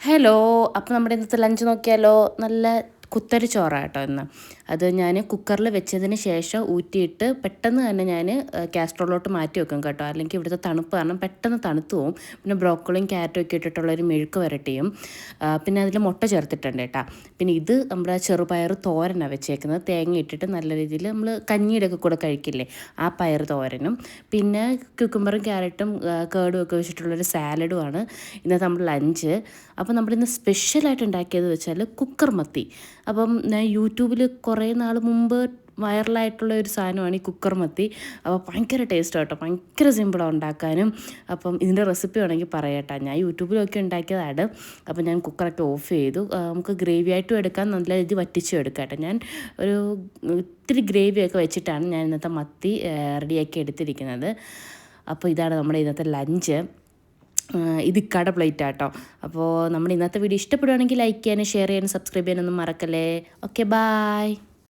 Hello. അപ്പോൾ നമ്മുടെ ഇന്നത്തെ ലഞ്ച് നോക്കിയാലോ. നല്ല കുത്തരി ചോറാണ് കേട്ടോ ഇന്ന്. അത് ഞാൻ കുക്കറിൽ വെച്ചതിന് ശേഷം ഊറ്റിയിട്ട് പെട്ടെന്ന് തന്നെ ഞാൻ കാസ്ട്രോളിലോട്ട് മാറ്റി വെക്കും കേട്ടോ. അല്ലെങ്കിൽ ഇവിടുത്തെ തണുപ്പ് കാരണം പെട്ടെന്ന് തണുത്ത് പോവും. പിന്നെ ബ്രോക്കോളിയും ക്യാരറ്റും ഒക്കെ ഇട്ടിട്ടുള്ളൊരു മെഴുക്ക് വരട്ടിയും പിന്നെ അതിൽ മുട്ട ചേർത്തിട്ടുണ്ട് കേട്ടോ. പിന്നെ ഇത് നമ്മുടെ ചെറുപയർ തോരനാണ് വെച്ചേക്കുന്നത്. തേങ്ങ ഇട്ടിട്ട് നല്ല രീതിയിൽ നമ്മൾ കഞ്ഞിയുടെ ഒക്കെ കൂടെ കഴിക്കില്ലേ, ആ പയർ തോരനും പിന്നെ ക്യുക്കുംബറും ക്യാരറ്റും കേടും ഒക്കെ വെച്ചിട്ടുള്ളൊരു സാലഡുമാണ് ഇന്നത്തെ നമ്മുടെ ലഞ്ച്. അപ്പോൾ നമ്മളിന്ന് സ്പെഷ്യലായിട്ട് ഉണ്ടാക്കിയത് വെച്ചാൽ കുക്കർ മത്തി. അപ്പം ഞാൻ യൂട്യൂബിൽ കുറേ നാൾ മുമ്പ് വൈറലായിട്ടുള്ള ഒരു സാധനമാണ് ഈ കുക്കർ മത്തി. അപ്പോൾ ഭയങ്കര ടേസ്റ്റ് കേട്ടോ, ഭയങ്കര സിമ്പിളാണ് ഉണ്ടാക്കാനും. അപ്പം ഇതിൻ്റെ റെസിപ്പി വേണമെങ്കിൽ പറയട്ടെ. ഞാൻ യൂട്യൂബിലൊക്കെ ഉണ്ടാക്കിയതാണ്. അപ്പോൾ ഞാൻ കുക്കറൊക്കെ ഓഫ് ചെയ്തു. നമുക്ക് ഗ്രേവി ആയിട്ടും എടുക്കാം, നല്ല രീതി വറ്റിച്ചും എടുക്കാം കേട്ടോ. ഞാൻ ഒരു ഇത്തിരി ഗ്രേവിയൊക്കെ വെച്ചിട്ടാണ് ഞാൻ ഇന്നത്തെ മത്തി റെഡിയാക്കി എടുത്തിരിക്കുന്നത്. അപ്പോൾ ഇതാണ് നമ്മുടെ ഇന്നത്തെ ലഞ്ച്. ഇത് ഇക്കാടെ പ്ലേറ്റ് ആട്ടോ. അപ്പോൾ നമ്മുടെ ഇന്നത്തെ വീഡിയോ ഇഷ്ടപ്പെടുകയാണെങ്കിൽ ലൈക്ക് ചെയ്യാനും ഷെയർ ചെയ്യാനും സബ്സ്ക്രൈബ് ചെയ്യാനൊന്നും മറക്കല്ലേ. Okay, bye.